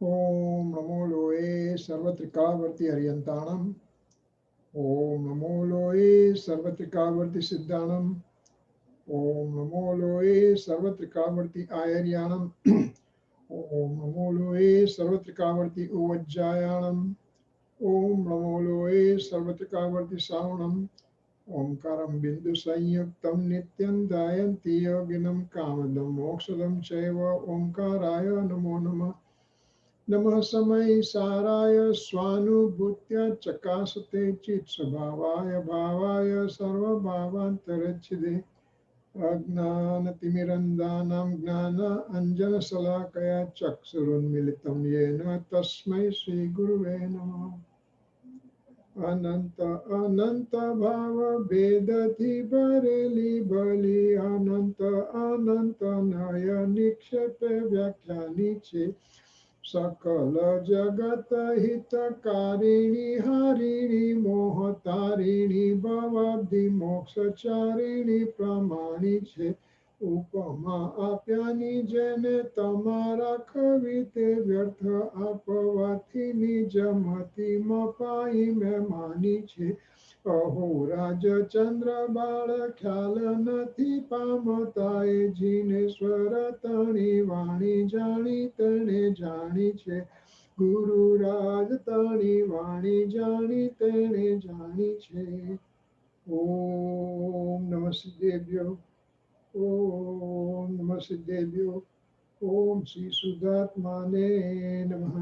Om Namo Loe Sarvatrikavarti Haryantanam. Om Namo Loe Sarvatrikavarti Siddhanam. Om Namo Loe Sarvatrikavarti Ayaryanam. Om Namo Loe Sarvatrikavarti Uvajjayanam. Om Namo Loe Sarvatrikavarti Savanam. Omkaram Bindu Sanyuktam Nityam Dayanti Yoginam Kamadam Moksadam Chaiva Omkaraya Namo Namah. नमः समय साराय स्वानुभूत्य चकासते चित् स्वभावाय भावाय सर्वभावान्तरच्छिदे अज्ञानतिमिरन्दानां ज्ञान अञ्जनशलाकया चक्षुरुन्मिलितं येन तस्मै श्रीगुरुवे नमः अनंत अनंत भाव भेदति बरेली बलि अनंत अनंत नय निक्षेप व्याख्यानी छे सकल जगत हितकारिणी हरिणी मोहतारिणी भवाब्धि मोक्षचारिणी प्रमाणी छे उपमा आप्यानी जेने तमारा कविते व्यर्थ आपवाथी निज मति मपाई में मानी छे अहो राज चंद्र बाळ ख्याल नथी पामताए जिनेश्वर तणी वाणी जाणी तणे जाणी छे गुरु राज तणी वाणी जाणी तणे जाणी छे ओम नमः सिद्धेभ्यो ओम नमः सिद्धेभ्यो ओम श्री शुद्धात्माने नमः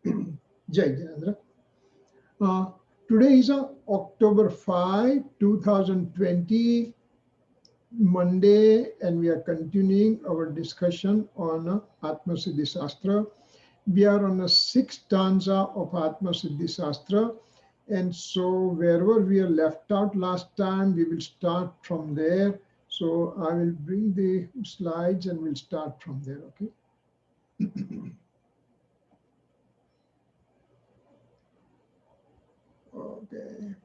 जय Jayendra Today is October 5, 2020, Monday, and we are continuing our discussion on Atmasiddhi Shastra. We are on the 6th stanza of Atmasiddhi Shastra, and so wherever we are left out last time, we will start from there. So I will bring the slides and we'll start from there, okay? Okay.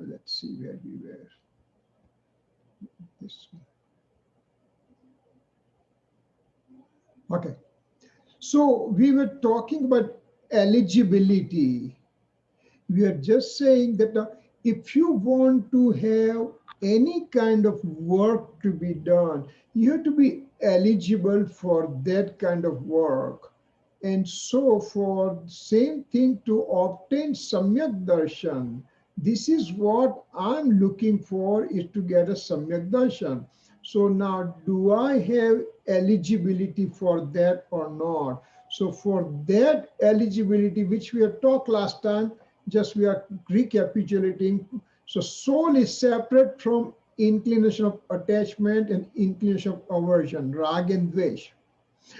Let's see where we were. This one. Okay. So we were talking about eligibility. We are just saying that if you want to have any kind of work to be done, you have to be eligible for that kind of work. And so for same thing to obtain Samyak Darshan, this is what I'm looking for, is to get a Samyak Darshan. So now, do I have eligibility for that or not? So for that eligibility, which we have talked last time, just we are recapitulating. So soul is separate from inclination of attachment and inclination of aversion, rag and dvesh.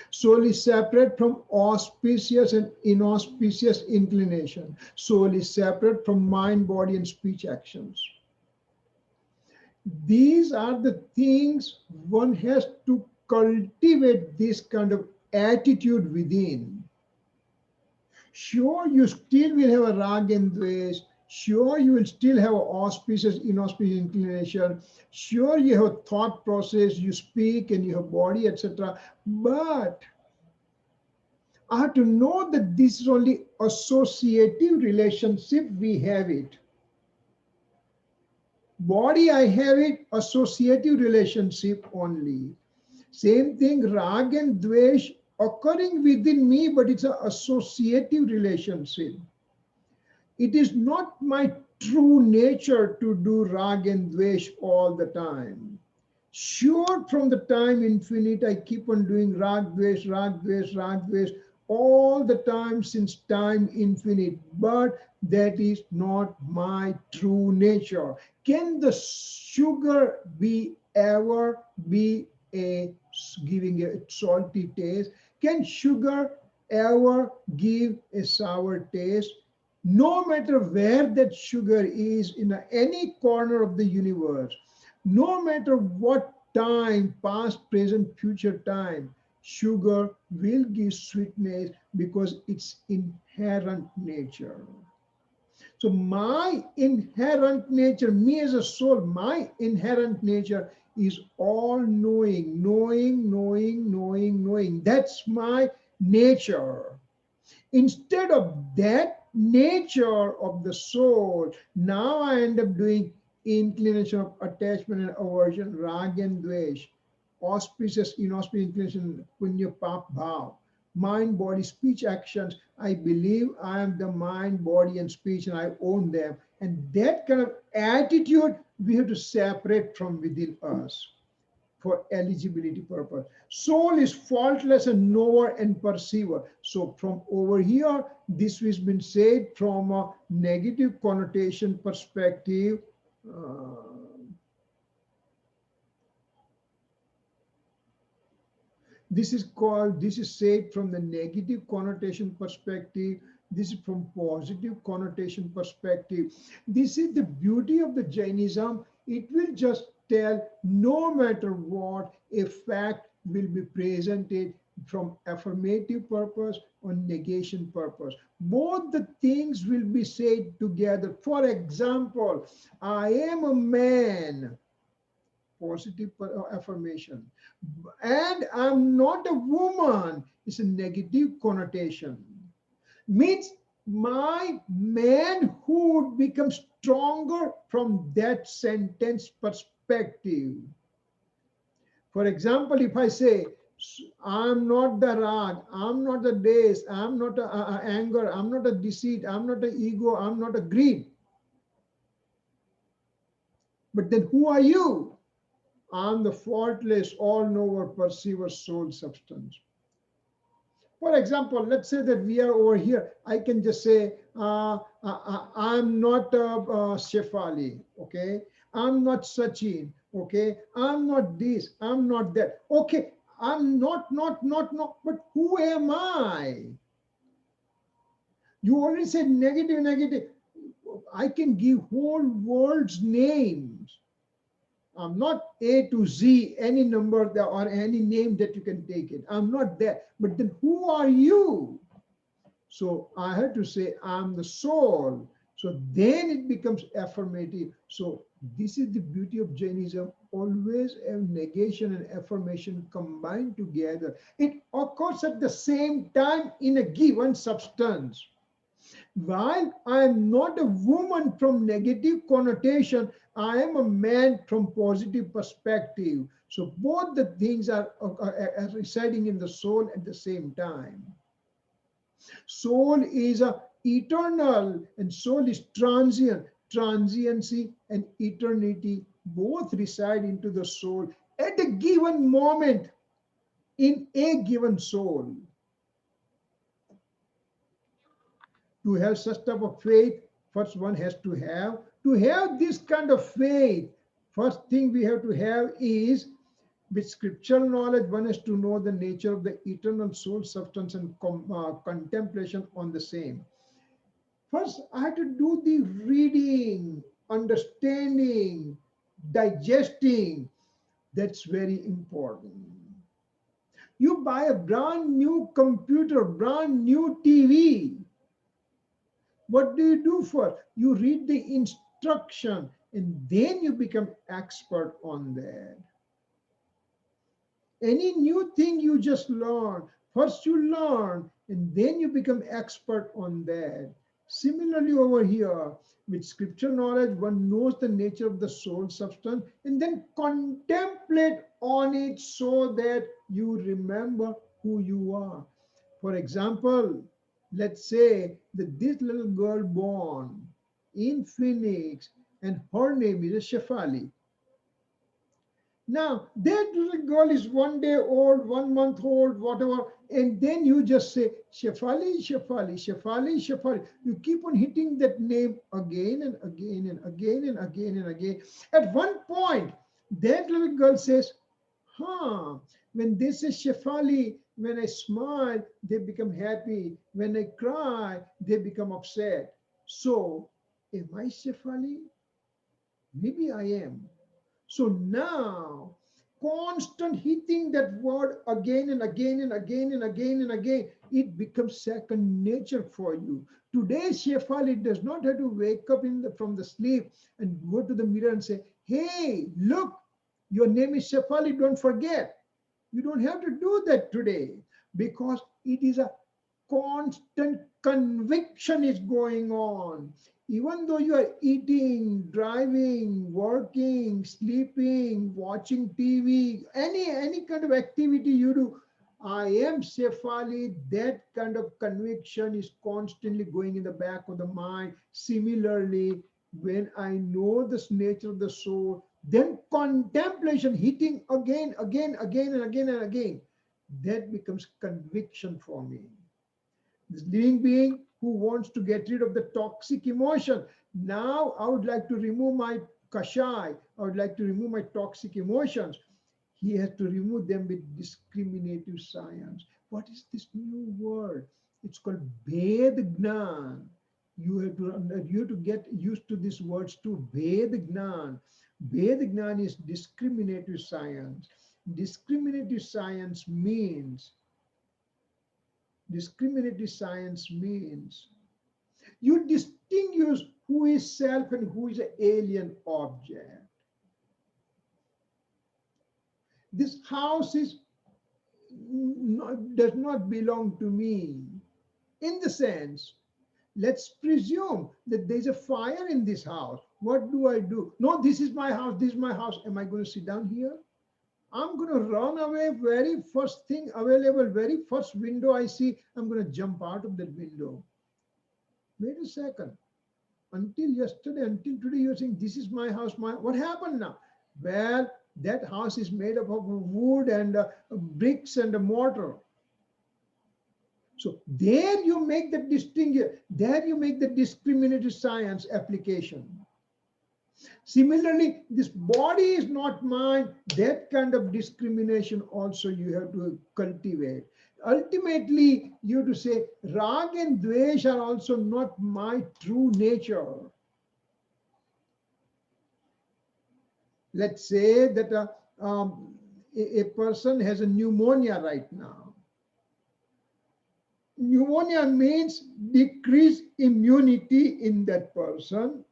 Soul is separate from auspicious and inauspicious inclination. Soul is separate from mind, body, and speech actions. These are the things one has to cultivate, this kind of attitude within. Sure, you still will have a rag and dvesh. Sure, you will still have auspicious, inauspicious inclination. Sure, you have a thought process, you speak and you have body, etc. But I have to know that this is only associative relationship, we have it. Body, I have it, associative relationship only. Same thing, rag and dvesh occurring within me, but it's an associative relationship. It is not my true nature to do rag and dvesh all the time. Sure, from the time infinite, I keep on doing rag, dvesh, rag, dvesh, rag, dvesh, all the time since time infinite, but that is not my true nature. Can the sugar be ever be giving a salty taste? Can sugar ever give a sour taste? No matter where that sugar is in any corner of the universe, no matter what time, past, present, future time, sugar will give sweetness because it's inherent nature. So my inherent nature, me as a soul, my inherent nature is all knowing, knowing, knowing, knowing, knowing. That's my nature. Instead of that nature of the soul, now I end up doing inclination of attachment and aversion, rag and dvesh, auspicious, inauspicious inclination, punya, pap, bhav, mind, body, speech, actions. I believe I am the mind, body, and speech, and I own them. And that kind of attitude we have to separate from within us for eligibility purpose. Soul is faultless and knower and perceiver. So from over here, this has been said from a negative connotation perspective. Uh, this is said from the negative connotation perspective. This is from positive connotation perspective. This is the beauty of the Jainism. It will just tell no matter what, a fact will be presented from affirmative purpose or negation purpose. Both the things will be said together. For example, I am a man, positive affirmation, and I'm not a woman, it's a negative connotation. Means my manhood becomes stronger from that sentence perspective. For example, if I say, I'm not the rag, I'm not the days, I'm not a anger, I'm not a deceit, I'm not a ego, I'm not a greed. But then who are you? I'm the faultless, all-knower, perceiver, soul substance. For example, let's say that we are over here. I can just say, I'm not Shefali, okay? I'm not Sachin, okay? I'm not this, I'm not that. Okay, I'm not, but who am I? You already said negative, negative. I can give whole world's names. I'm not A to Z, any number or any name that you can take it. I'm not that. But then who are you? So I had to say, I'm the soul. So then it becomes affirmative. So this is the beauty of Jainism. Always have negation and affirmation combined together. It occurs at the same time in a given substance. While I am not a woman from negative connotation, I am a man from positive perspective. So both the things are residing in the soul at the same time. Soul is eternal and soul is transient. Transiency and eternity both reside into the soul at a given moment in a given soul. To have such type of faith, first one has to have this kind of faith. First thing we have to have is, with scriptural knowledge, one has to know the nature of the eternal soul substance and contemplation on the same. First, I had to do the reading, understanding, digesting. That's very important. You buy a brand new computer, brand new TV. What do you do first? You read the instruction and then you become expert on that. Any new thing you just learn, first you learn and then you become expert on that. Similarly over here, with scripture knowledge, one knows the nature of the soul substance and then contemplate on it so that you remember who you are. For example, let's say that this little girl born in Phoenix and her name is Shefali. Now, that little girl is 1 day old, 1 month old, whatever, and then you just say, Shefali, Shefali, Shefali, Shefali. You keep on hitting that name again and again and again and again and again. At one point, that little girl says, when they say Shefali, when I smile, they become happy. When I cry, they become upset. So, am I Shefali? Maybe I am. So now, constant hitting that word again and again and again and again and again, it becomes second nature for you. Today, Shefali does not have to wake up from the sleep and go to the mirror and say, hey, look, your name is Shefali, don't forget. You don't have to do that today because it is a constant conviction is going on. Even though you are eating, driving, working, sleeping, watching TV, any kind of activity you do, I am Shefali, that kind of conviction is constantly going in the back of the mind. Similarly, when I know this nature of the soul, then contemplation hitting again and again and again, that becomes conviction for me. This living being who wants to get rid of the toxic emotion. Now I would like to remove my kashai. I would like to remove my toxic emotions. He has to remove them with discriminative science. What is this new word? It's called Ved Gnan. You have to get used to these words too. Ved Gnan. Ved Gnan is discriminative science. Discriminative science means Discriminative science means you distinguish who is self and who is an alien object. This house does not belong to me. In the sense, let's presume that there's a fire in this house. What do I do? No, this is my house. This is my house. Am I going to sit down here? I'm going to run away very first thing available, very first window I see, I'm going to jump out of that window. Wait a second. Until yesterday, until today, you're saying, this is my house. What happened now? Well, that house is made up of wood and bricks and a mortar. So there you make the distinction, there you make the discriminative science application. Similarly, this body is not mine. That kind of discrimination also you have to cultivate. Ultimately, you have to say, Rag and Dvesh are also not my true nature. Let's say that a person has a pneumonia right now. Pneumonia means decreased immunity in that person.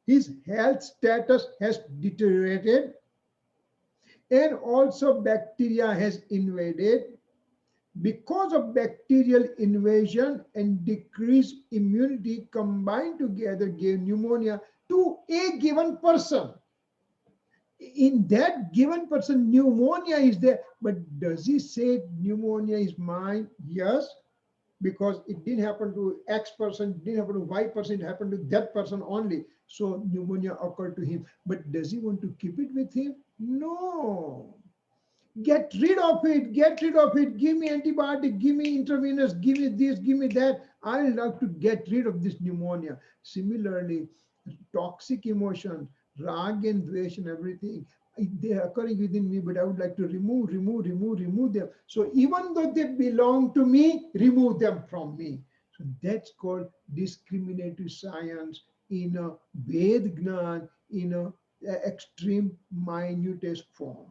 His health status has deteriorated, and also bacteria has invaded. Because of bacterial invasion and decreased immunity combined together gave pneumonia to a given person. In that given person, pneumonia is there, but does he say pneumonia is mine? Yes, because it didn't happen to X person, it didn't happen to Y person, it happened to that person only. So pneumonia occurred to him. But does he want to keep it with him? No. Get rid of it, get rid of it. Give me antibiotic, give me intravenous, give me this, give me that. I love to get rid of this pneumonia. Similarly, toxic emotions, rag and dvesh and everything, they are occurring within me, but I would like to remove them. So even though they belong to me, remove them from me. So that's called discriminative science in a Ved Gnan, in a extreme minutest form.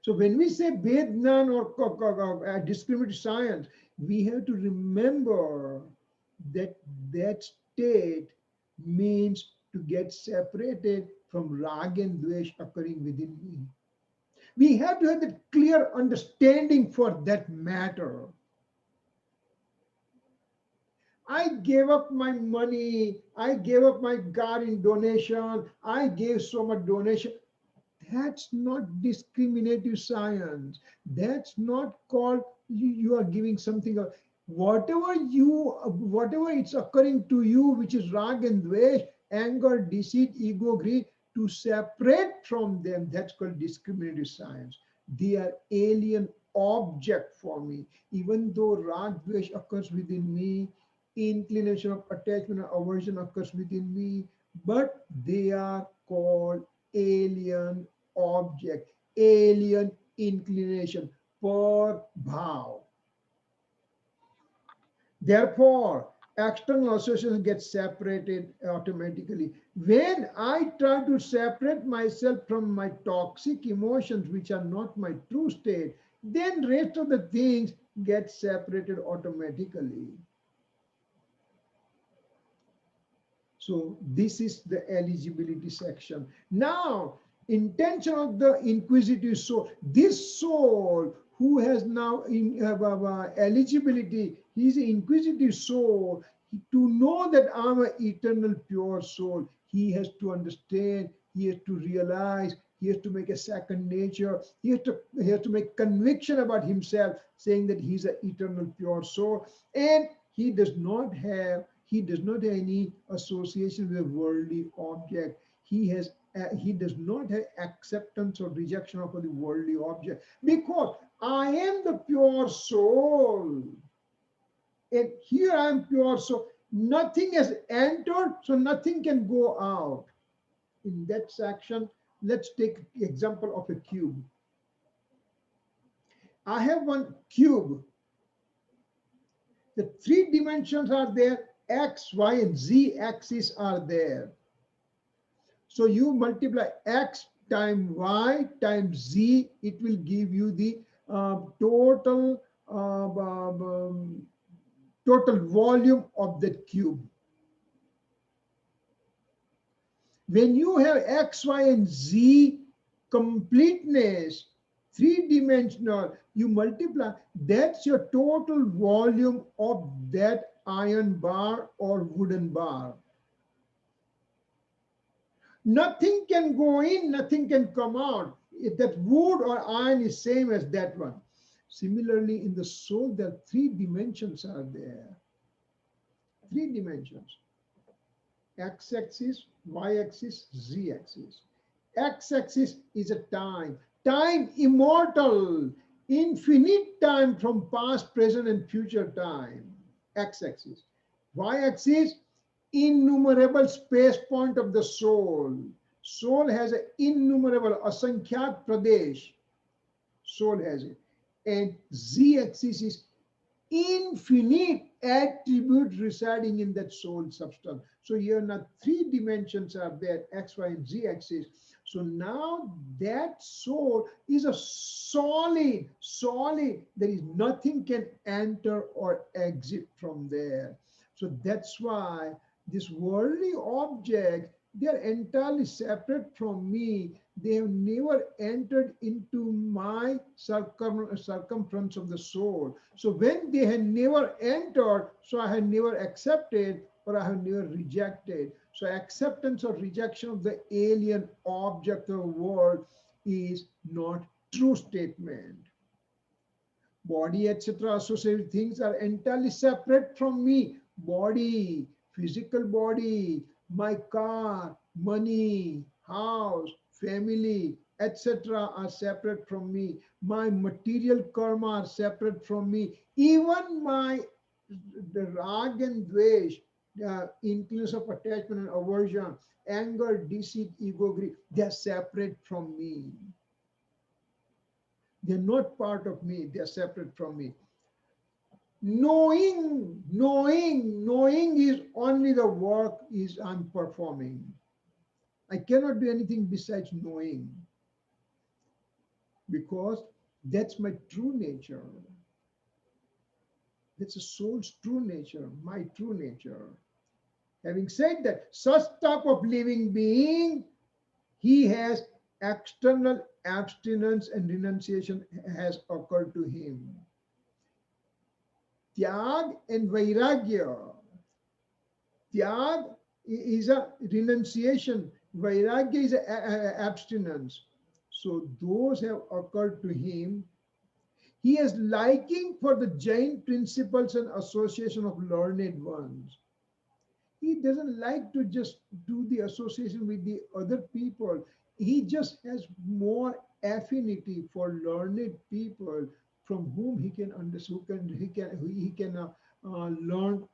So when we say Ved Gnan or discriminative science, we have to remember that that state means to get separated from rag and dvesh occurring within me. We have to have that clear understanding for that matter. I gave up my money, I gave up my car in donation, I gave so much donation. That's not discriminative science. That's not called you are giving something. Whatever it's occurring to you, which is rag and dvesh, anger, deceit, ego, greed, to separate from them, that's called discriminative science. They are alien object for me. Even though rag, dvesh occurs within me, inclination of attachment or aversion occurs within me, but they are called alien object, alien inclination, per bhav. Therefore, external associations get separated automatically. When I try to separate myself from my toxic emotions, which are not my true state, then rest of the things gets separated automatically. So this is the eligibility section. Now, intention of the inquisitive soul. This soul who has now eligibility, he is an inquisitive soul. To know that I'm an eternal pure soul, he has to understand, he has to realize, he has to make a second nature, he has to make conviction about himself, saying that he's an eternal pure soul, and he does not have any association with a worldly object. He does not have acceptance or rejection of the worldly object, because I am the pure soul. And here I am pure, so nothing has entered, so nothing can go out. In that section, let's take the example of a cube. I have one cube. The three dimensions are there, x, y, and z axis are there. So you multiply x times y times z, it will give you the total total volume of the cube. When you have x, y, and z completeness, three-dimensional, you multiply, that's your total volume of that iron bar or wooden bar. Nothing can go in, nothing can come out. If that wood or iron is same as that one. Similarly, in the soul, there are three dimensions are there. Three dimensions. X-axis, y-axis, z-axis. X-axis is a time. Time immortal. Infinite time from past, present, and future time. X-axis. Y-axis, innumerable space point of the soul. Soul has an innumerable, asankhyaat pradesh. Soul has it. And z-axis is infinite attribute residing in that soul substance. So here now three dimensions are there, x, y, and z axis. So now that soul is a solid. There is nothing can enter or exit from there. So that's why this worldly object, they are entirely separate from me. They have never entered into my circumference of the soul. So when they had never entered, so I had never accepted or I have never rejected. So acceptance or rejection of the alien object of the world is not true statement. Body, etc., associated things are entirely separate from me. Body, physical body, my car, money, house, family, etc., are separate from me. My material karma are separate from me. Even the rag and dvesh, inclusions of attachment and aversion, anger, deceit, ego, greed, they are separate from me. They're not part of me, they're separate from me. Knowing is only the work is I'm performing. I cannot do anything besides knowing, because that's my true nature. That's a soul's true nature, my true nature. Having said that, such type of living being, he has external abstinence and renunciation has occurred to him. Tyag and vairagya. Tyag is a renunciation. Vairagya is abstinence. So those have occurred to him. He has liking for the Jain principles and association of learned ones. He doesn't like to just do the association with the other people. He just has more affinity for learned people from whom he can understand, he can learn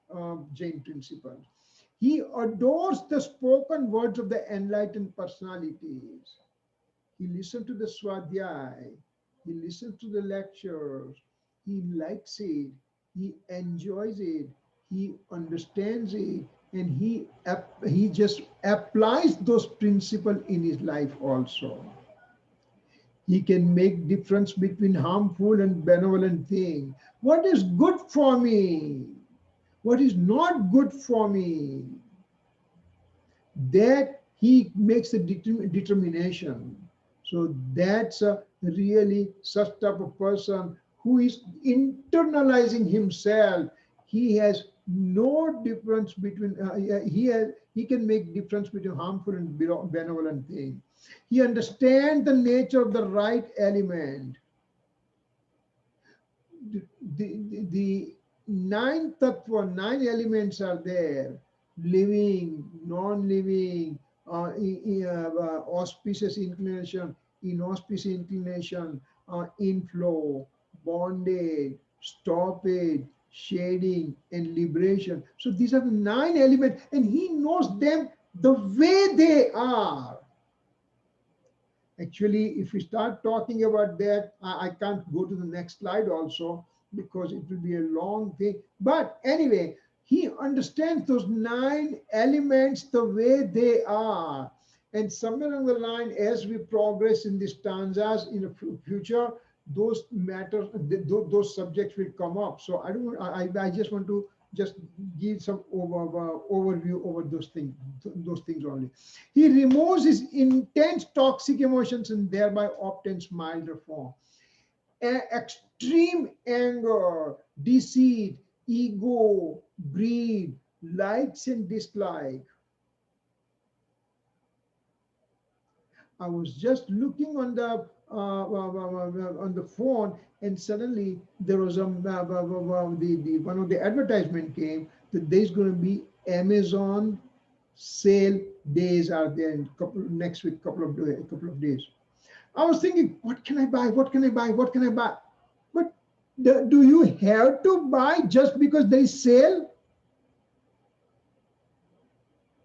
Jain principles. He adores the spoken words of the enlightened personalities. He listens to the Swadhay. He listens to the lectures. He likes it. He enjoys it. He understands it. And he just applies those principles in his life also. He can make difference between harmful and benevolent thing. What is good for me? What is not good for me? That he makes a determination. So that's a really such type of person who is internalizing himself. He has no difference between he can make difference between harmful and benevolent thing. He understands the nature of the right element. The nine tattva, nine elements are there: living, non-living, auspicious inclination, inauspicious inclination, inflow, bondage, stoppage, shading, and liberation. So these are the nine elements, and he knows them the way they are. Actually, if we start talking about that, I can't go to the next slide also because it will be a long thing. But anyway, he understands those nine elements the way they are. And somewhere along the line, as we progress in the stanzas in the future, those matters, those subjects will come up. So I don't. I just want to just give some overview over those things only. He removes his intense toxic emotions and thereby obtains milder form. Extreme anger, deceit, ego, greed, likes and dislike. I was just looking on the phone, and suddenly there was one of the advertisement came that there's going to be Amazon sale days are there in next week, couple of days. I was thinking, what can I buy? What can I buy? What can I buy? But do you have to buy just because they sale?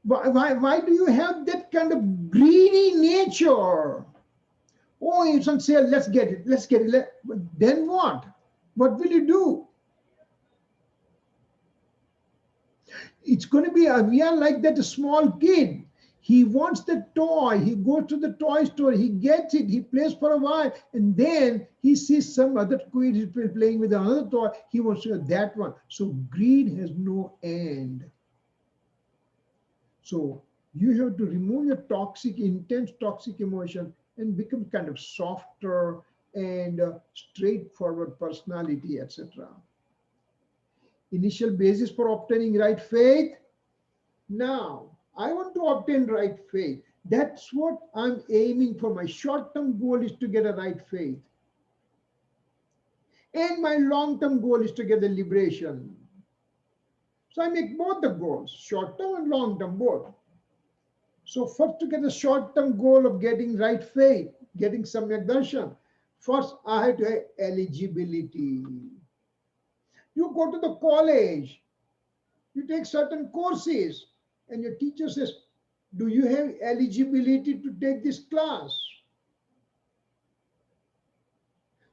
Why do you have that kind of greedy nature? Oh, it's on sale, let's get it, let's get it. Then what? What will you do? It's going to be, we are like that small kid. He wants the toy, he goes to the toy store, he gets it, he plays for a while, and then he sees some other kid playing with another toy, he wants to have that one. So greed has no end. So you have to remove your toxic, intense toxic emotion and become kind of softer and straightforward personality, etc. Initial basis for obtaining right faith. Now, I want to obtain right faith. That's what I'm aiming for. My short-term goal is to get a right faith. And my long-term goal is to get the liberation. So I make both the goals, short-term and long-term both. So first, to get the short-term goal of getting right faith, getting samyak darshan, first I have to have eligibility. You go to the college, you take certain courses, and your teacher says, do you have eligibility to take this class?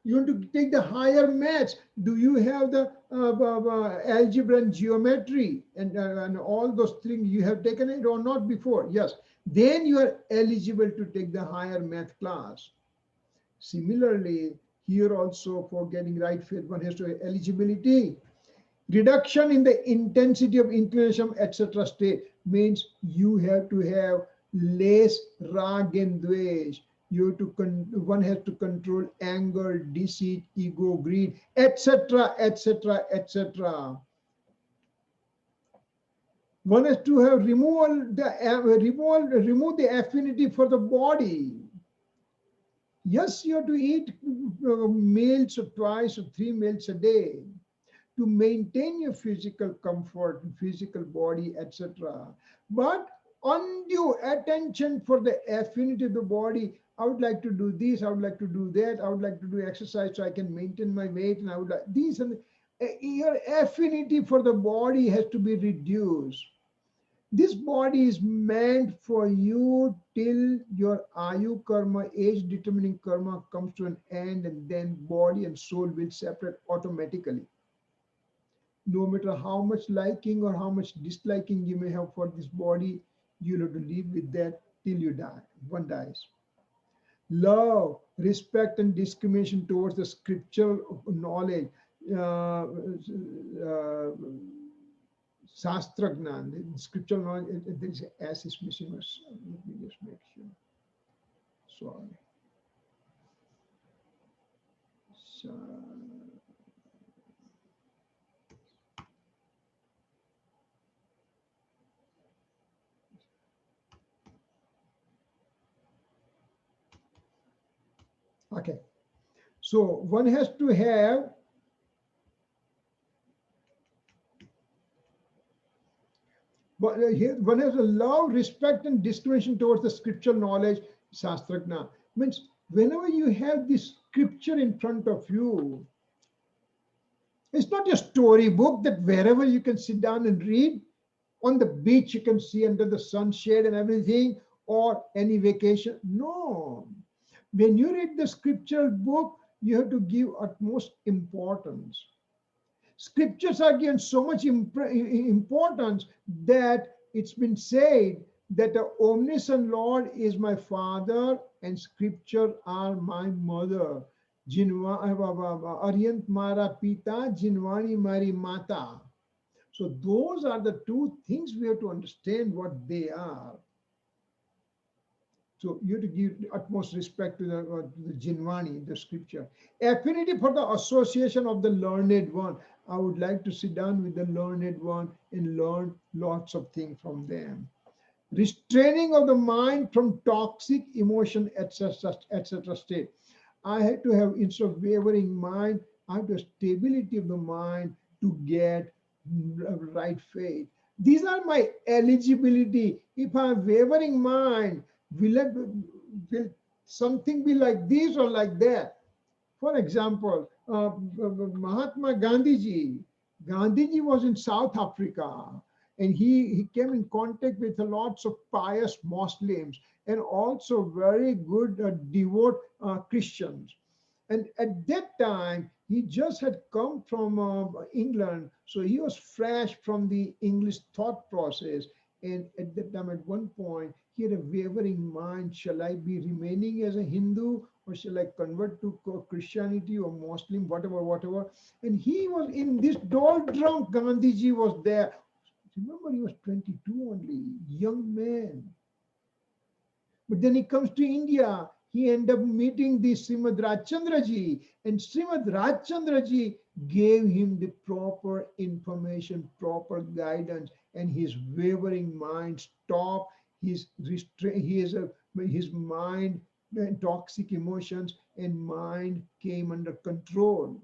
You want to take the higher maths. Do you have the algebra and geometry and all those things? You have taken it or not before? Yes. Then you are eligible to take the higher math class. Similarly, here also for getting right faith, one has to have eligibility. Reduction in the intensity of inclination, etc. state means you have to have less rag and dvesh. You have to one has to control anger, deceit, ego, greed, etc., etc., etc. One has to have remove the affinity for the body. Yes, you have to eat meals or twice or 3 meals a day to maintain your physical comfort, physical body, etc. But undue attention for the affinity of the body. I would like to do this, I would like to do that, I would like to do exercise so I can maintain my weight, and I would like these. And your affinity for the body has to be reduced. This body is meant for you till your ayu karma, age determining karma comes to an end, and then body and soul will separate automatically. No matter how much liking or how much disliking you may have for this body, you'll have to live with that till you die. One dies. love, respect, and discrimination towards the scriptural knowledge. Uh, uh, Shastra Gnan, scriptural knowledge, there is a S is missing. Let me just make sure. Sorry. So, okay. So one has to have one has a love, respect, and discrimination towards the scriptural knowledge, Shastragna. Means whenever you have this scripture in front of you, it's not a storybook that wherever you can sit down and read. On the beach, you can see under the sunshade and everything, or any vacation. No. When you read the scriptural book, you have to give utmost importance. Scriptures are given so much importance that it's been said that the omniscient Lord is my father and scripture are my mother. Aryant Mara Pita, Jinwani Mari Mata. So those are the two things we have to understand what they are. So you have to give utmost respect to the Jinwani, the scripture. Affinity for the association of the learned one. I would like to sit down with the learned one and learn lots of things from them. Restraining of the mind from toxic emotion, etc. state. I had to have, instead of wavering mind, I have to have stability of the mind to get right faith. These are my eligibility. If I have wavering mind, will something be like this or like that? For example, Mahatma Gandhiji was in South Africa, and he came in contact with lots of pious Muslims and also very good devout Christians. And at that time, he just had come from England, so he was fresh from the English thought process. And at that time, at one point, he had a wavering mind: shall I be remaining as a Hindu, or shall I convert to Christianity or Muslim, whatever? And he was in this doldrum. Gandhiji was there. Remember, he was 22 only, young man. But then he comes to India. He ended up meeting the Srimad Rajchandraji, and Srimad Rajchandraji gave him the proper information, proper guidance, and his wavering mind stopped. His mind and toxic emotions and mind came under control.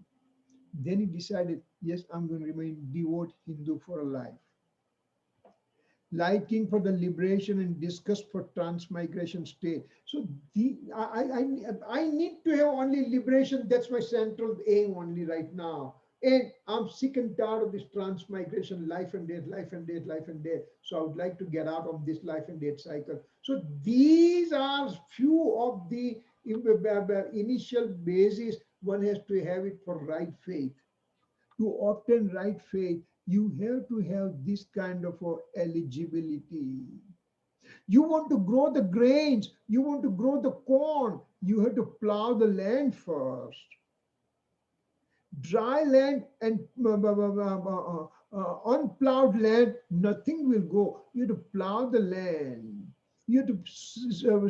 Then he decided, yes, I'm going to remain devout Hindu for a life. Liking for the liberation and disgust for transmigration state. So I need to have only liberation. That's my central aim only right now. And I'm sick and tired of this transmigration, life and death, life and death, life and death. So I would like to get out of this life and death cycle. So these are few of the initial basis one has to have it for right faith. To obtain right faith, you have to have this kind of eligibility. You want to grow the grains, you want to grow the corn, you have to plow the land first. Dry land and unplowed land, nothing will go. You have to plow the land. You have to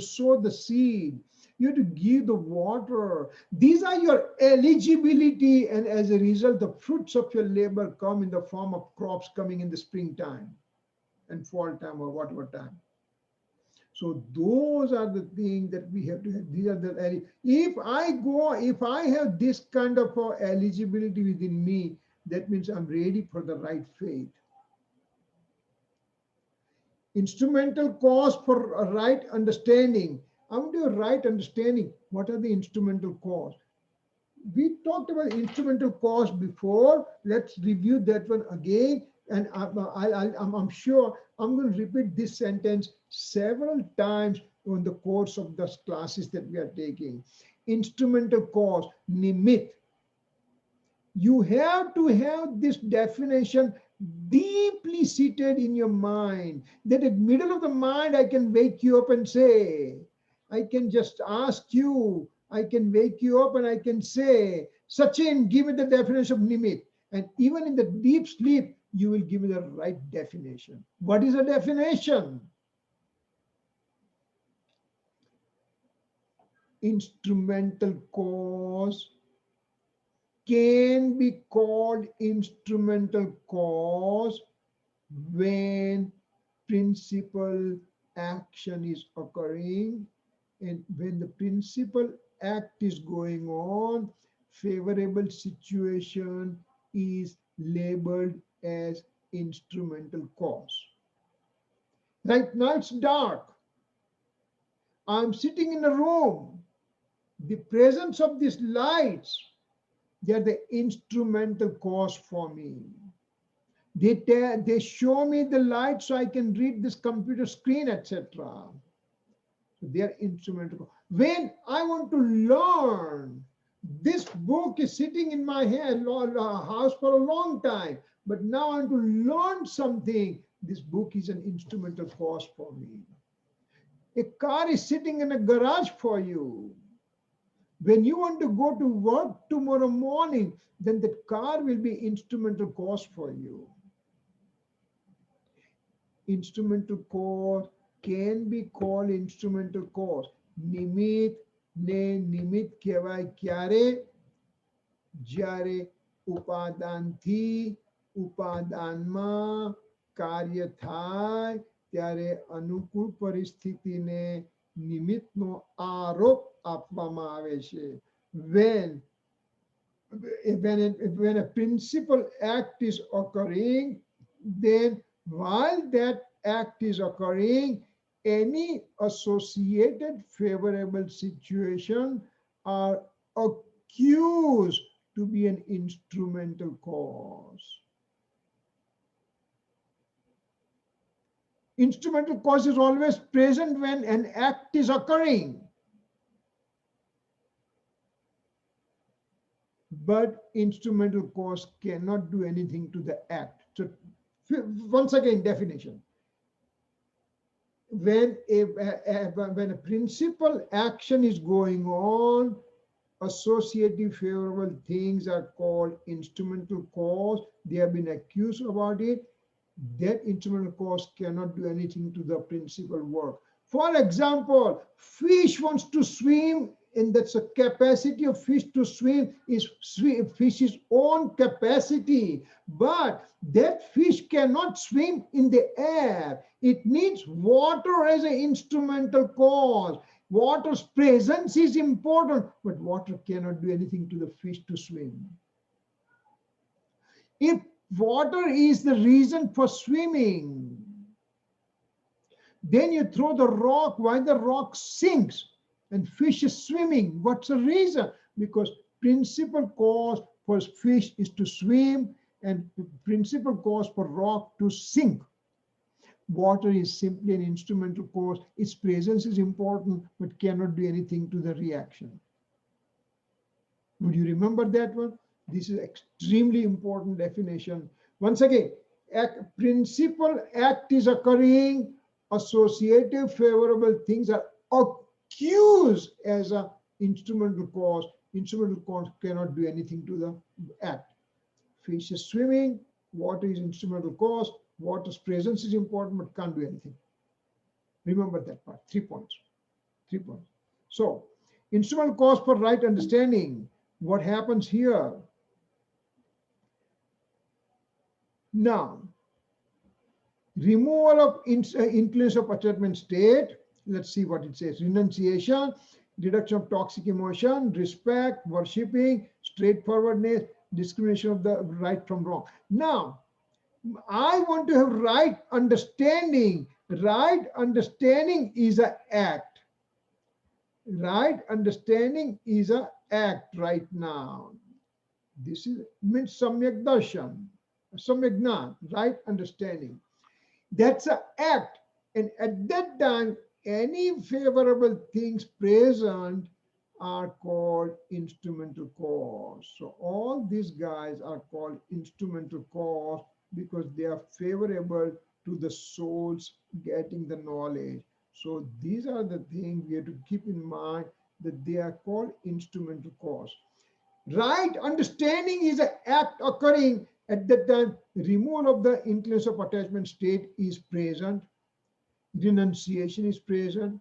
sow the seed. You have to give the water. These are your eligibility, and as a result, the fruits of your labor come in the form of crops coming in the springtime and fall time or whatever time. So those are the things that we have to have. These are the, if I have this kind of eligibility within me, that means I'm ready for the right faith. Instrumental cause for a right understanding. I want to have right understanding. What are the instrumental cause? We talked about instrumental cause before. Let's review that one again. And I'm sure I'm going to repeat this sentence several times in the course of the classes that we are taking. Instrumental cause, nimit. You have to have this definition deeply seated in your mind, that at middle of the mind I can wake you up and say, I can just ask you, I can wake you up and I can say, Sachin, give me the definition of nimit. And even in the deep sleep, you will give me the right definition. What is a definition? Instrumental cause can be called instrumental cause when principal action is occurring, and when the principal act is going on, favorable situation is labeled as instrumental cause. Right now it's dark. I'm sitting in a room. The presence of these lights, they are the instrumental cause for me. They show me the light so I can read this computer screen, etc. So they are instrumental. When I want to learn, this book is sitting in my hand, house for a long time, but now I want to learn something. This book is an instrumental cause for me. A car is sitting in a garage for you. When you want to go to work tomorrow morning, then that car will be instrumental cause for you. Instrumental cause can be called instrumental cause. નિમિત્ત ને નિમિત્ત કહેવાય ક્યારે? જ્યારે ઉપાદાનથી ઉપાદાનમાં કાર્ય થાય ત્યારે અનુકૂળ પરિસ્થિતિને નિમિત્તનો આરોપ આપવામાં આવે છે. When a principal act is occurring, then while that act is occurring, any associated favorable situation are accused to be an instrumental cause. Instrumental cause is always present when an act is occurring. But instrumental cause cannot do anything to the act. So once again, definition. When a principal action is going on, associative favorable things are called instrumental cause. They have been accused about it. That instrumental cause cannot do anything to the principal work. For example, fish wants to swim, and that's a capacity of fish to swim is fish's own capacity. But that fish cannot swim in the air. It needs water as an instrumental cause. Water's presence is important, but water cannot do anything to the fish to swim. If water is the reason for swimming, then you throw the rock, why the rock sinks and fish is swimming. What's the reason? Because principal cause for fish is to swim and principal cause for rock to sink. Water is simply an instrumental cause. Its presence is important, but cannot do anything to the reaction. Would you remember that one? This is extremely important definition. Once again, principal act is occurring, associative favorable things are accused as an instrumental cause. Instrumental cause cannot do anything to the act. Fish is swimming, water is instrumental cause, water's presence is important but can't do anything. Remember that part. 3 points. 3 points. So, instrumental cause for right understanding. What happens here? Now, removal of influence of attachment state. Let's see what it says. Renunciation, reduction of toxic emotion, respect, worshipping, straightforwardness, discrimination of the right from wrong. Now, I want to have right understanding. Right understanding is an act. Right understanding is an act right now. This is means samyak darshan, samyak gnan, right understanding. That's an act. And at that time, any favorable things present are called instrumental cause. So all these guys are called instrumental cause because they are favorable to the soul's getting the knowledge. So these are the things we have to keep in mind, that they are called instrumental cause. Right understanding is an act occurring at that time. Removal of the influence of attachment state is present. Renunciation is present.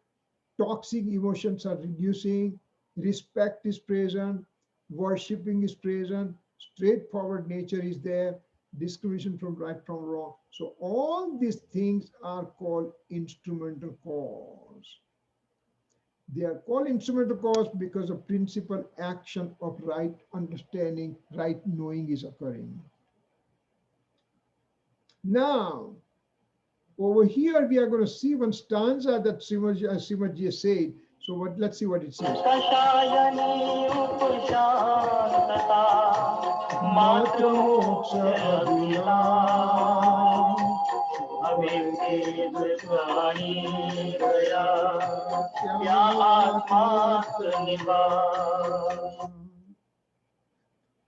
Toxic emotions are reducing. Respect is present. Worshipping is present. Straightforward nature is there. Discrimination from right from wrong. So all these things are called instrumental cause. They are called instrumental cause because the principal action of right understanding, right knowing is occurring. Now, over here we are going to see one stanza that Srimadji has said. So let's see what it says.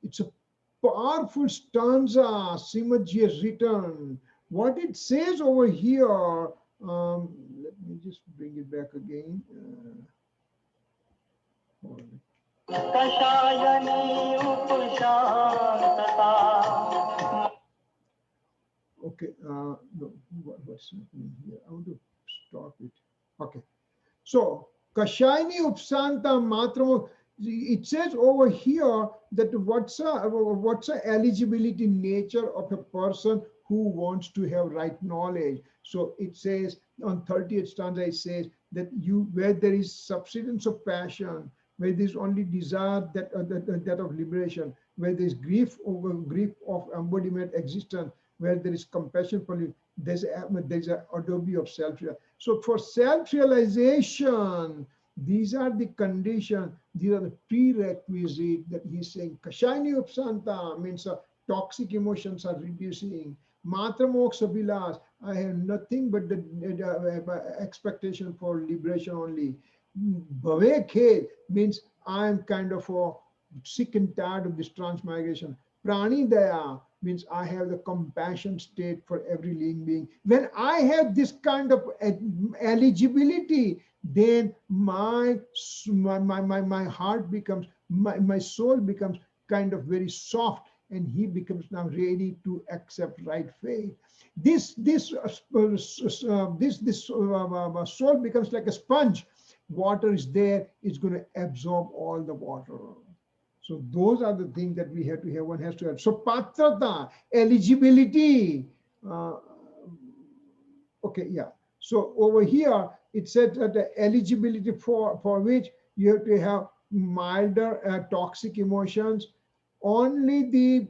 It's a powerful stanza Srimadji has written. What it says over here, let me just bring it back again. Okay, no, what's happening here? I want to stop it. Okay, so Kashayani Upsanta Matramo. It says over here that what's a eligibility nature of a person who wants to have right knowledge. So it says on 30th stanza, it says that where there is subsidence of passion, where there is only desire that of liberation, where there is grief of embodiment existence, where there is compassion for you, there's a adobe of self. So for self-realization, these are the conditions, these are the prerequisites that he's saying. Kashayani Upsanta means toxic emotions are reducing. Matramoksha Vilas, I have nothing but the expectation for liberation only. Bhavekhe means I am kind of sick and tired of this transmigration. Prani Daya means I have the compassion state for every living being. When I have this kind of eligibility, then my heart becomes, my soul becomes kind of very soft, and he becomes now ready to accept right faith. This soul becomes like a sponge. Water is there, it's going to absorb all the water. So those are the things that we have to have. One has to have. So patrata, eligibility. Okay, yeah. So over here, it said that the eligibility for which you have to have milder toxic emotions, only the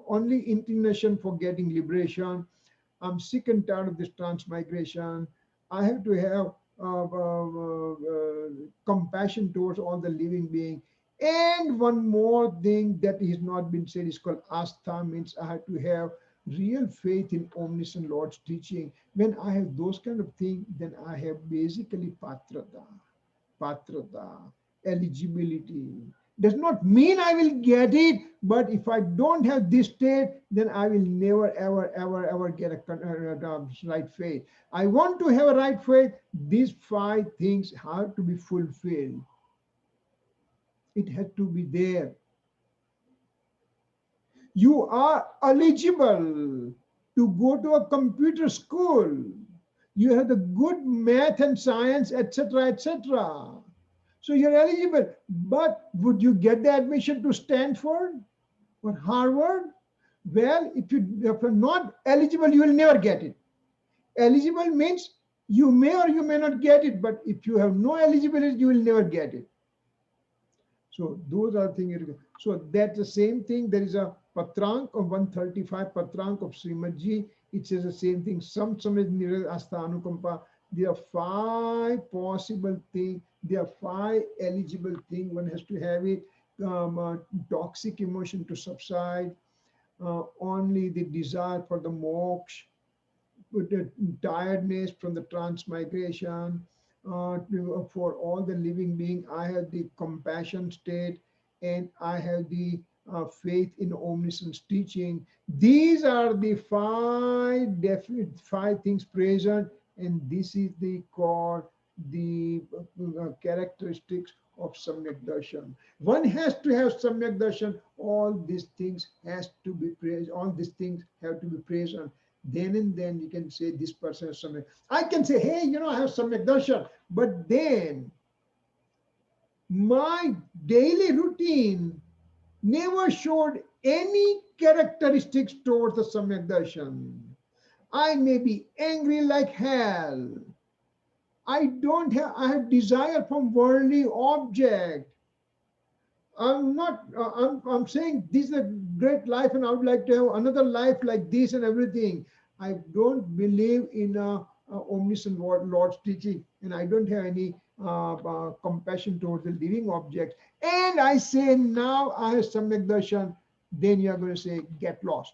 only inclination for getting liberation. I'm sick and tired of this transmigration. I have to have compassion towards all the living being. And one more thing that has not been said is called astha, means I have to have real faith in omniscient Lord's teaching. When I have those kind of things, then I have basically patrata, eligibility. Does not mean I will get it, but if I don't have this state, then I will never, ever get a right faith. I want to have a right faith. These 5 things have to be fulfilled. It has to be there. You are eligible to go to a computer school. You have the good math and science, etc., etc. So you're eligible. But would you get the admission to Stanford or Harvard? Well, if you're not eligible, you will never get it. Eligible means you may or you may not get it, but if you have no eligibility, you will never get it. So those are things. So that's the same thing. There is a Patrank of 135, Patrank of Srimadji. It says the same thing. Samsamid Nirad Asta Anukampa. There are 5 possible things. There are 5 eligible things. One has to have it. Toxic emotion to subside. Only the desire for the moksha, the tiredness from the transmigration. For all the living being, I have the compassion state, and I have the faith in omniscience teaching. These are the five things present, and this is the called the characteristics of Samyak Darshan. One has to have Samyak Darshan. All these things has to be present. All these things have to be present. Then and then you can say this person has Samyak. I can say, hey, I have Samyak Darshan, but then my daily routine never showed any characteristics towards the Samyak Darshan. I may be angry like hell. I have desire from worldly object. I'm not, I'm saying this is a great life and I would like to have another life like this and everything. I don't believe in a omniscient Lord's teaching, and I don't have any compassion towards the living objects. And I say now I have Samyak Darshan, then you are going to say, get lost.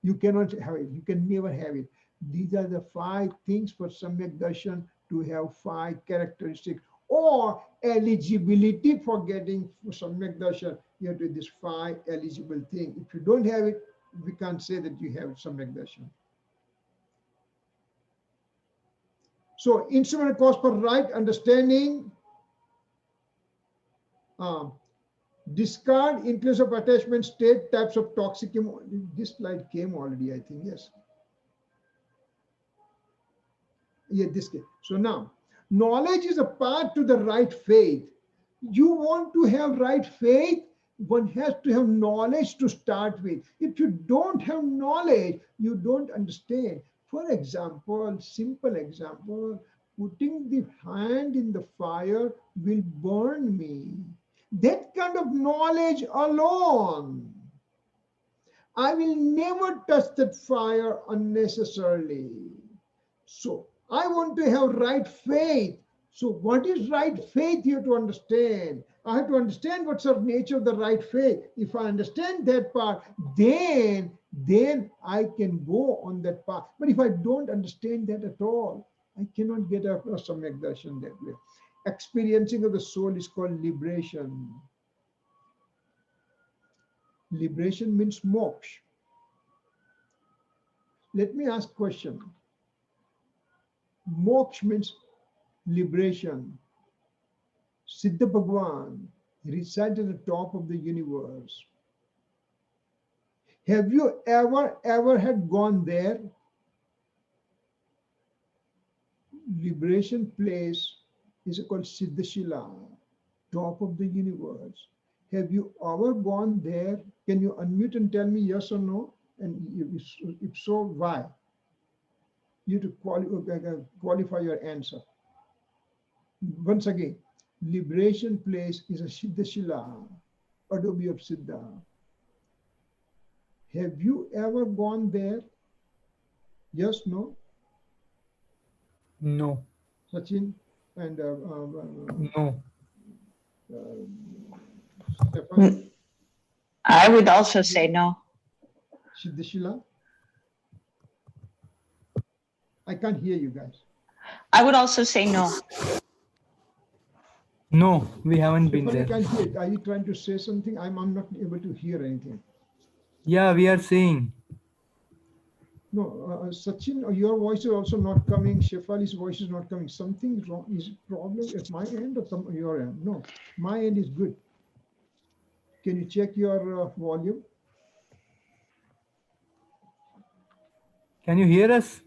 You cannot have it. You can never have it. These are the five things for Samyak Darshan to have five characteristics or eligibility for getting Samyak Darshan. You have to do this five eligible thing. If you don't have it, we can't say that you have Samyak Darshan. So, instrument cause for right understanding, discard increase of attachment state, types of toxic. This slide came already, I think, yes. Yeah, this came. So now, knowledge is a path to the right faith. You want to have right faith, one has to have knowledge to start with. If you don't have knowledge, you don't understand. For example, simple example, putting the hand in the fire will burn me. That kind of knowledge alone, I will never touch that fire unnecessarily. So I want to have right faith. So what is right faith? You have to understand. I have to understand what's the nature of the right faith. If I understand that part, then I can go on that path. But if I don't understand that at all, I cannot get a Samyak Darshan that way. Experiencing of the soul is called liberation. Liberation means moksha. Let me ask a question. Moksha means liberation. Siddha Bhagwan resides at the top of the universe. Have you ever had gone there? Liberation place is called Siddhashila, top of the universe. Have you ever gone there? Can you unmute and tell me yes or no? And if so, why? You have to qualify your answer. Once again, liberation place is a Siddhashila, Adobe of Siddha. Have you ever gone there? Yes, no? No. Sachin and No. Stefan? I would also say no. Siddhashila? I can't hear you guys. I would also say no. No, we haven't been Stefan, I there. can't hear it. Are you trying to say something? I'm not able to hear anything. Yeah, we are saying. No, Sachin, your voice is also not coming. Shefali's voice is not coming. Something is wrong. Is it problem at my end or your end? No, my end is good. Can you check your volume? Can you hear us?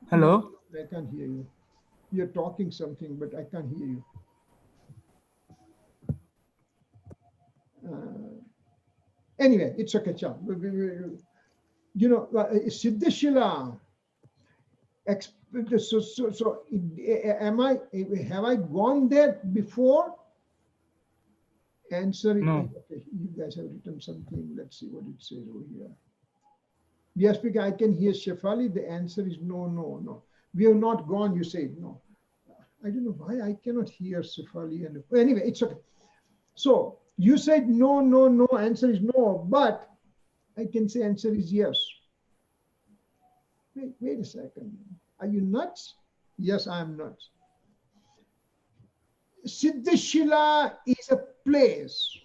Hello? I can't hear you. You're talking something, but I can't hear you. Anyway, it's okay, Cham. You know, Siddhashila. So, have I gone there before? Answer. No. Okay, you guys have written something. Let's see what it says over here. Yes, because I can hear Shefali. The answer is no, no, no. We have not gone. You say no. I don't know why I cannot hear Shefali. And anyway, it's okay. So you said no, no, no. Answer is no, but I can say answer is yes. Wait a second. Are you nuts? Yes, I am nuts. Siddhashila is a place.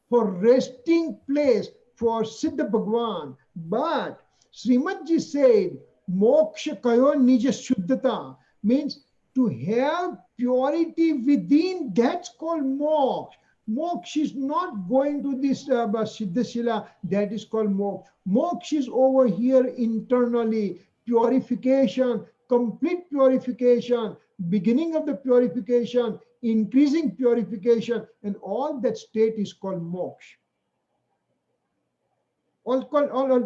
for resting place for Siddha Bhagwan. But Srimad Ji said, Moksha kayo nija shuddhata, means to have purity within, that's called moksha. Moksha is not going to this Siddha Shila, that is called moksha. Moksha is over here internally, purification, complete purification, beginning of the purification, increasing purification, and all that state is called moksha. All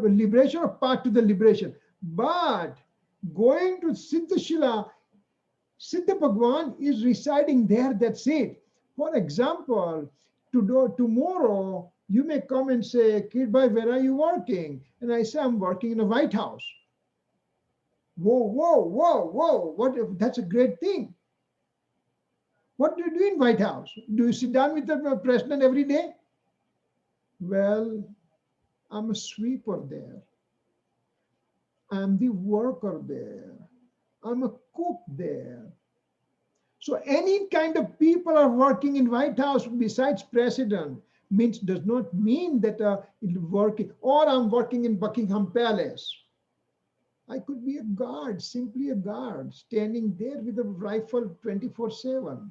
liberation or part to the liberation. But going to Siddha Shila, Siddha Bhagwan is residing there, that's it. For example, tomorrow you may come and say, Kirit bhai, where are you working? And I say, I'm working in a White House. Whoa, whoa, whoa, whoa, what if that's a great thing? What do you do in White House? Do you sit down with the president every day? Well, I'm a sweeper there. I'm the worker there. I'm a cook there. So any kind of people are working in White House besides president means does not mean that working, or I'm working in Buckingham Palace. I could be a guard, simply a guard, standing there with a rifle 24/7.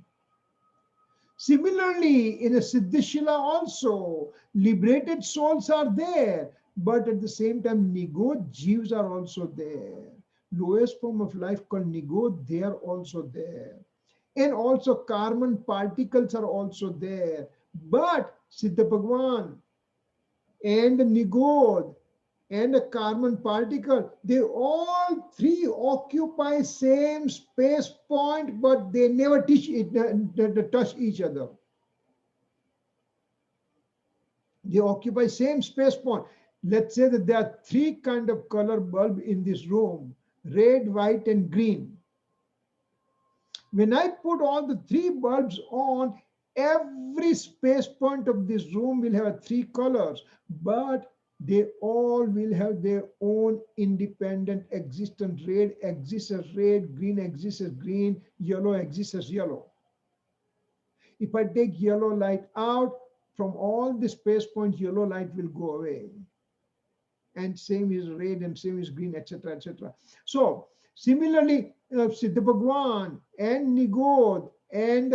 Similarly, in a Siddhishila also, liberated souls are there, but at the same time, Nigod Jeeves are also there. Lowest form of life called Nigod, they are also there. And also carbon particles are also there. But Siddha Bhagwan and Nigod and a carbon particle, they all three occupy same space point, but they never touch each other. They occupy same space point. Let's say that there are three kind of color bulb in this room: red, white, and green. When I put all the three bulbs on, every space point of this room will have three colors, but they all will have their own independent existence. Red exists as red, green exists as green, yellow exists as yellow. If I take yellow light out, from all the space points, yellow light will go away. And same is red and same is green, etc., etc. So similarly, Siddha Bhagwan and Nigod and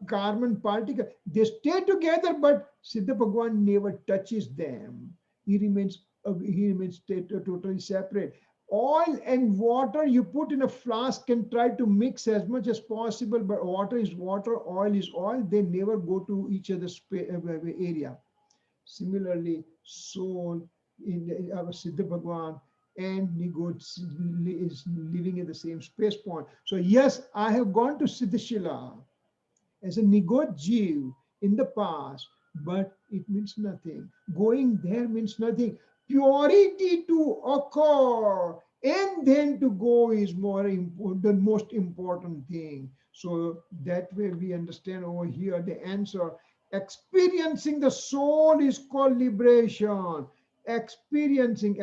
carbon particle, they stay together, but Siddha Bhagwan never touches them. He remains totally separate. Oil and water you put in a flask and try to mix as much as possible, but water is water, oil is oil. They never go to each other's area. Similarly, soul in our Siddha Bhagwan and Nigod is living in the same space point. So yes, I have gone to Siddhashila as a Nigod Jeev in the past, but it means nothing. Going there means nothing. Purity to occur and then to go is more important, the most important thing. So that way we understand over here the answer. Experiencing the soul is called liberation. Experiencing.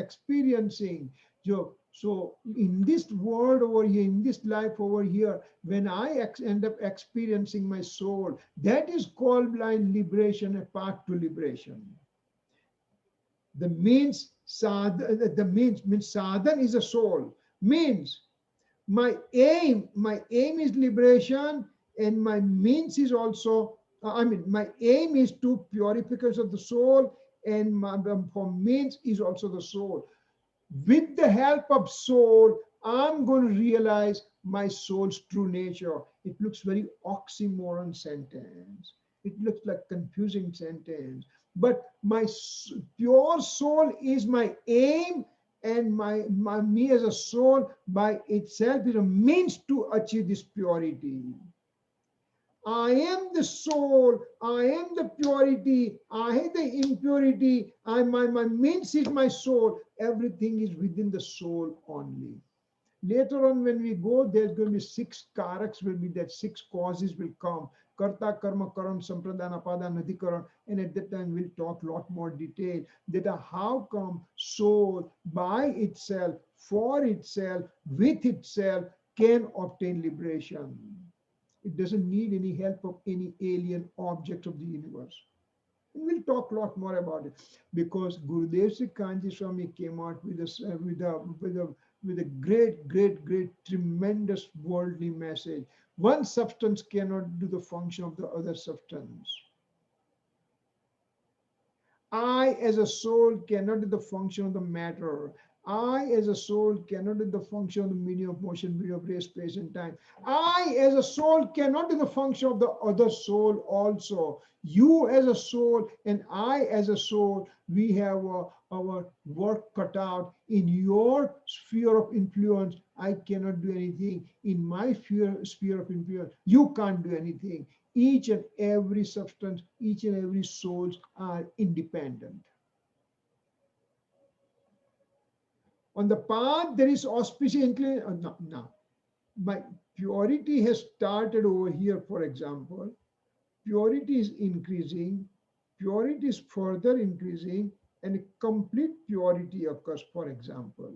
So in this world over here, in this life over here, when I end up experiencing my soul, that is called blind liberation, a path to liberation. The means means sadhan is a soul. Means my aim is liberation, and my means is also my aim is to purification of the soul, and my for means is also the soul. With the help of soul, I'm going to realize my soul's true nature. It looks very oxymoron sentence. It looks like confusing sentence. But my pure soul is my aim, and my me as a soul by itself is a means to achieve this purity. I am the soul, I am the purity, I am the impurity, my means is my soul. Everything is within the soul only. Later on, when we go, there's going to be 6 karaks, will be that 6 causes will come. Karta, karma, karan, sampradana, apadana, adhikaran. And at that time, we'll talk a lot more detail that how come soul by itself, for itself, with itself can obtain liberation. It doesn't need any help of any alien object of the universe. We'll talk a lot more about it because Gurudev Sri Kanji Swami came out with a great, tremendous worldly message. One substance cannot do the function of the other substance. I, as a soul, cannot do the function of the matter. I, as a soul, cannot do the function of the medium of motion, medium of race, space, and time. I, as a soul, cannot do the function of the other soul also. You, as a soul, and I, as a soul, we have our work cut out. In your sphere of influence, I cannot do anything. In my sphere of influence, you can't do anything. Each and every substance, each and every souls are independent. On the path, there is auspicious inclination. No. My purity has started over here, for example. Purity is increasing, purity is further increasing, and complete purity occurs, for example.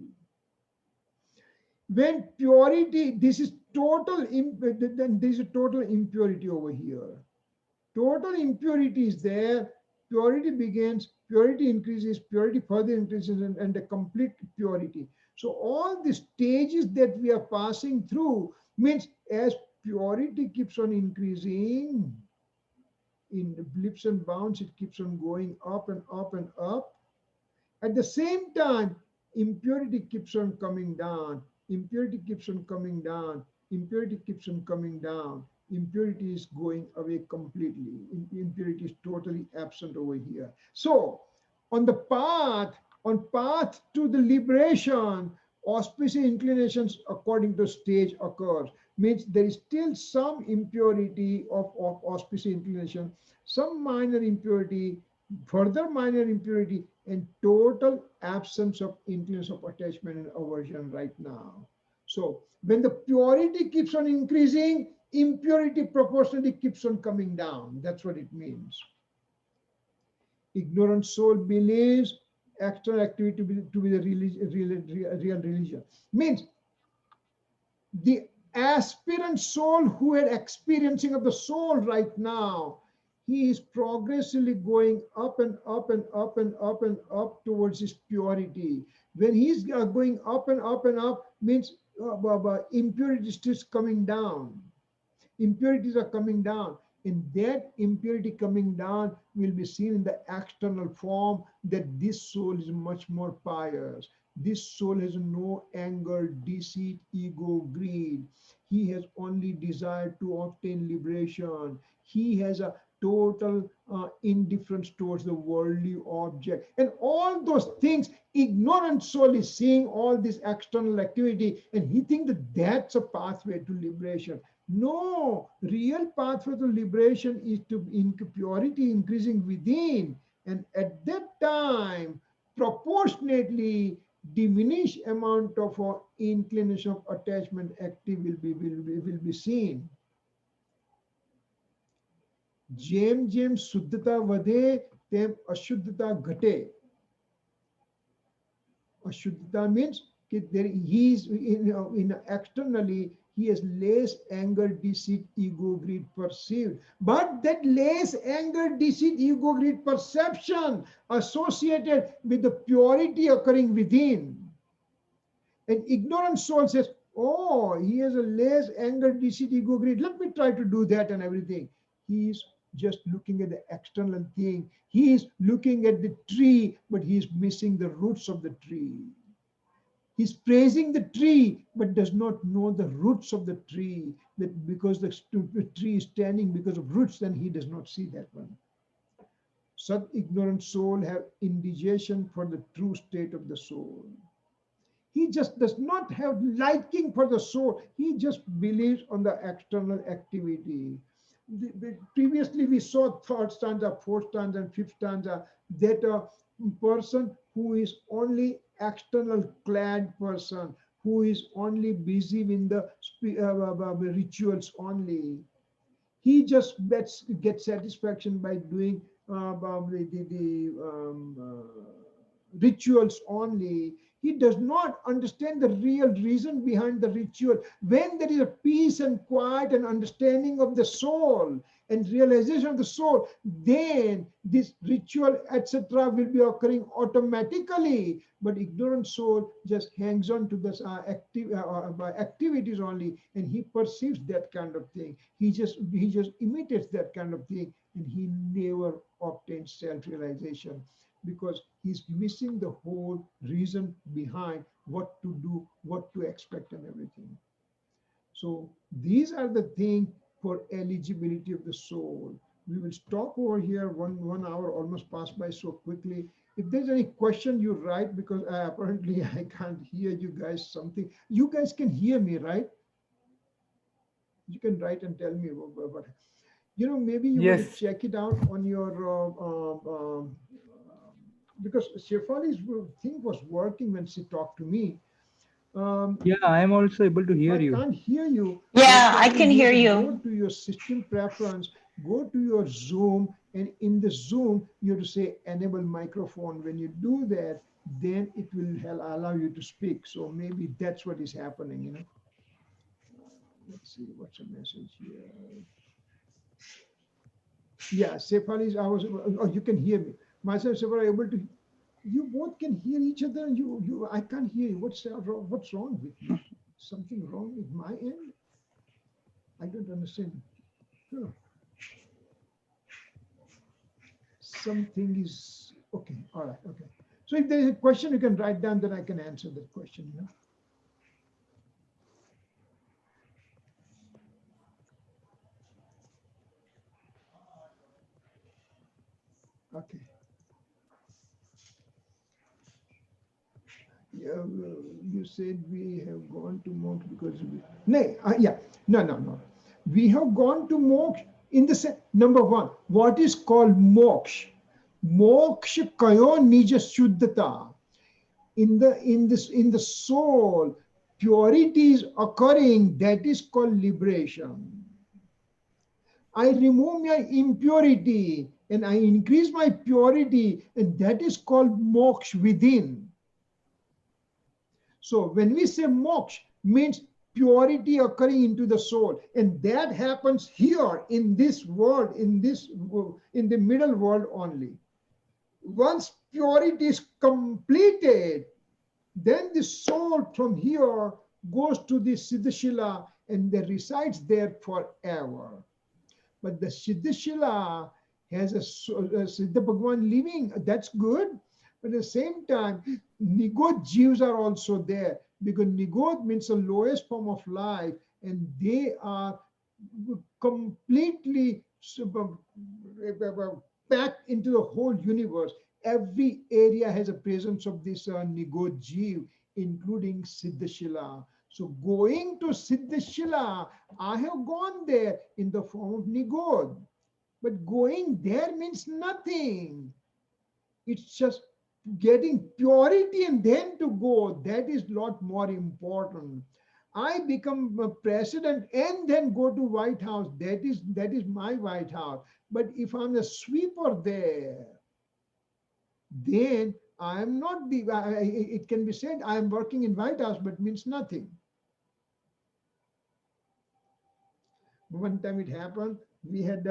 When purity, this is total, then there is a total impurity over here. Total impurity is there, purity begins, purity increases, purity further increases, and the complete purity. So all the stages that we are passing through means as purity keeps on increasing, in blips and bounds, it keeps on going up and up and up. At the same time, impurity keeps on coming down, impurity keeps on coming down, impurity keeps on coming down. Impurity is going away completely. Impurity is totally absent over here. So, on the path, on path to the liberation, auspicious inclinations according to stage occurs. Means there is still some impurity of auspicious inclination, some minor impurity, further minor impurity, and total absence of inclination of attachment and aversion right now. So when the purity keeps on increasing, impurity proportionally keeps on coming down. That's what it means. Ignorant soul believes external activity to be the real religion. Means the aspirant soul who had experiencing of the soul right now, he is progressively going up and up and up and up and up towards his purity. When he's going up and up and up, means impurity is coming down. Impurities are coming down. And that impurity coming down will be seen in the external form that this soul is much more pious. This soul has no anger, deceit, ego, greed. He has only desire to obtain liberation. He has a total indifference towards the worldly object. And all those things, ignorant soul is seeing all this external activity and he thinks that that's a pathway to liberation. No, real pathway to liberation is to purity increasing within. And at that time, proportionately, diminished amount of inclination of attachment active will be seen. जेम शुद्धता वधे तेम अशुद्धता घटे. Ashuddhata means he is in externally he has less anger, deceit, ego, greed perceived. But that less anger, deceit, ego, greed perception associated with the purity occurring within. An ignorant soul says, oh, he has a less anger, deceit, ego, greed. Let me try to do that and everything. He is just looking at the external thing. He is looking at the tree, but he is missing the roots of the tree. He's praising the tree, but does not know the roots of the tree. That because the tree is standing because of roots, then he does not see that one. Such ignorant soul have indigestion for the true state of the soul. He just does not have liking for the soul. He just believes on the external activity. Previously, we saw third stanza, fourth stanza, and fifth stanza that a person who is only external clad person, who is only busy in the rituals only, he just gets satisfaction by doing rituals only. He does not understand the real reason behind the ritual. When there is a peace and quiet and understanding of the soul, and realization of the soul, then this ritual, etc., will be occurring automatically. But ignorant soul just hangs on to this activities only, and he perceives that kind of thing. He just imitates that kind of thing, and he never obtains self-realization, because he's missing the whole reason behind what to do, what to expect, and everything. So these are the things for eligibility of the soul. We will stop over here. One hour almost passed by so quickly. If there's any question, you write, because apparently I can't hear you guys something. You guys can hear me, right? You can write and tell me what maybe you want to Yes. check it out on your because Shefali's thing was working when she talked to me. Yeah, I am also able to If hear I you. can't hear you, Yeah, then I probably can you have hear to you. go to your system preference, go to your Zoom, and in the Zoom, you have to say enable microphone. When you do that, then it will allow you to speak. So maybe that's what is happening. Let's see, what's a message here? Yeah, Sefali, you can hear me. Myself, Sefali are able to, you both can hear each other, and I can't hear you. What's wrong with me? Something wrong with my end? I don't understand. Huh. Something is okay. All right. Okay. So if there's a question, you can write down, then I can answer that question. Okay. Yeah, you said we have gone to moksha because no, yeah, no. We have gone to moksha in the sense, number one, what is called moksha? Moksha kayo nija shuddhata. In the soul, purity is occurring. That is called liberation. I remove my impurity and I increase my purity, and that is called moksha within. So when we say moksha, means purity occurring into the soul, and that happens here in this world, in the middle world only. Once purity is completed, then the soul from here goes to the Siddhashila and they resides there forever. But the Siddhashila has a Siddha Bhagavan living, that's good. But at the same time, Nigod Jeeves are also there, because Nigod means the lowest form of life, and they are completely packed into the whole universe. Every area has a presence of this Nigod Jeev, including Siddhashila. So going to Siddhashila, I have gone there in the form of Nigod. But going there means nothing. It's just getting purity and then to go. That is a lot more important. I become a president and then go to White House. That is my White House. But if I'm a sweeper there, then I am not the, it can be said I am working in White House, but means nothing. One time it happened, we had,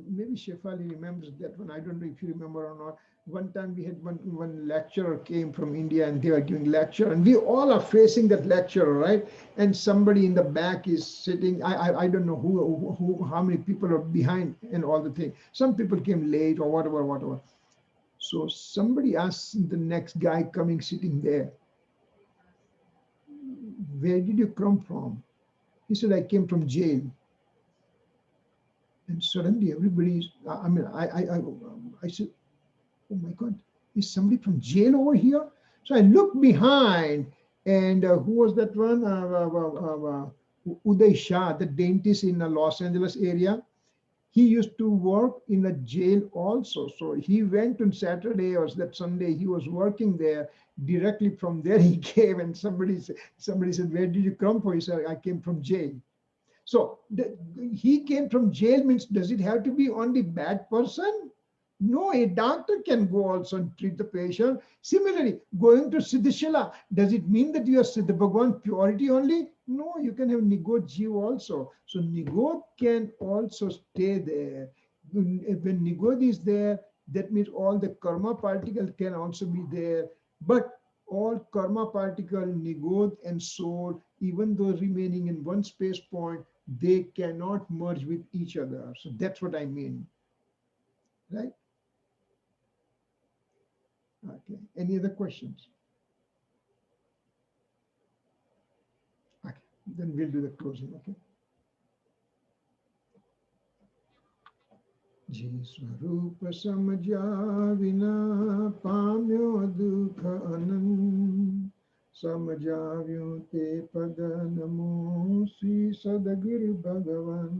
maybe Shefali remembers that one. I don't know if you remember or not. One time we had one lecturer came from India and they were giving lecture, and we all are facing that lecturer, right? And somebody in the back is sitting. I don't know who how many people are behind and all the thing. Some people came late or whatever. So somebody asked the next guy coming sitting there, "Where did you come from?" He said, "I came from jail." And suddenly everybody's, I said, "Oh my God, is somebody from jail over here?" So I looked behind, and who was that one? Uday Shah, the dentist in the Los Angeles area. He used to work in a jail also. So he went on Saturday or that Sunday, he was working there. Directly from there he came, and somebody said, "Where did you come from?" He said, "I came from jail." So he came from jail means, does it have to be only bad person? No, a doctor can go also and treat the patient. Similarly, going to Siddhishala, does it mean that you are Siddha Bhagwan purity only? No, you can have Nigod Jeev also. So Nigod can also stay there. When Nigod is there, that means all the karma particle can also be there. But all karma particle, Nigod and soul, even though remaining in one space point, they cannot merge with each other. So that's what I mean, right? Okay. Any other questions? Okay. Then we'll do the closing. Okay. जी स्वरूप समझा विना पाम्यो दुख अनंत समझाव्यो ते पद नमो श्री सदगुरु भगवान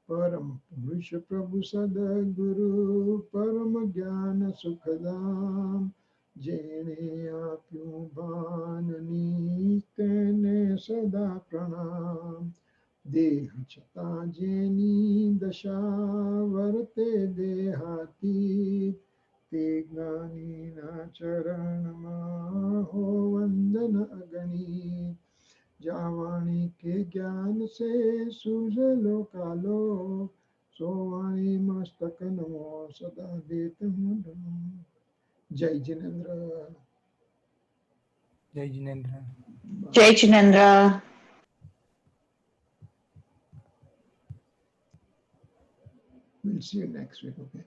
परम पुरुष प्रभु सदगुरु परम ज्ञान सुखदाम जेने आप्यो बाननी तेने सदा प्रणाम देह छता जेनी दशा वर्ते देहाती ते ज्ञानी ना चरण हो वंदन अगणी जावाणी के ज्ञान से सूझ लो कालो सोवाणी मस्तक नमो सदा देत हूँ जय Jinendra Jai Jinendra. Jai Jinendra. We'll see you next week. Okay.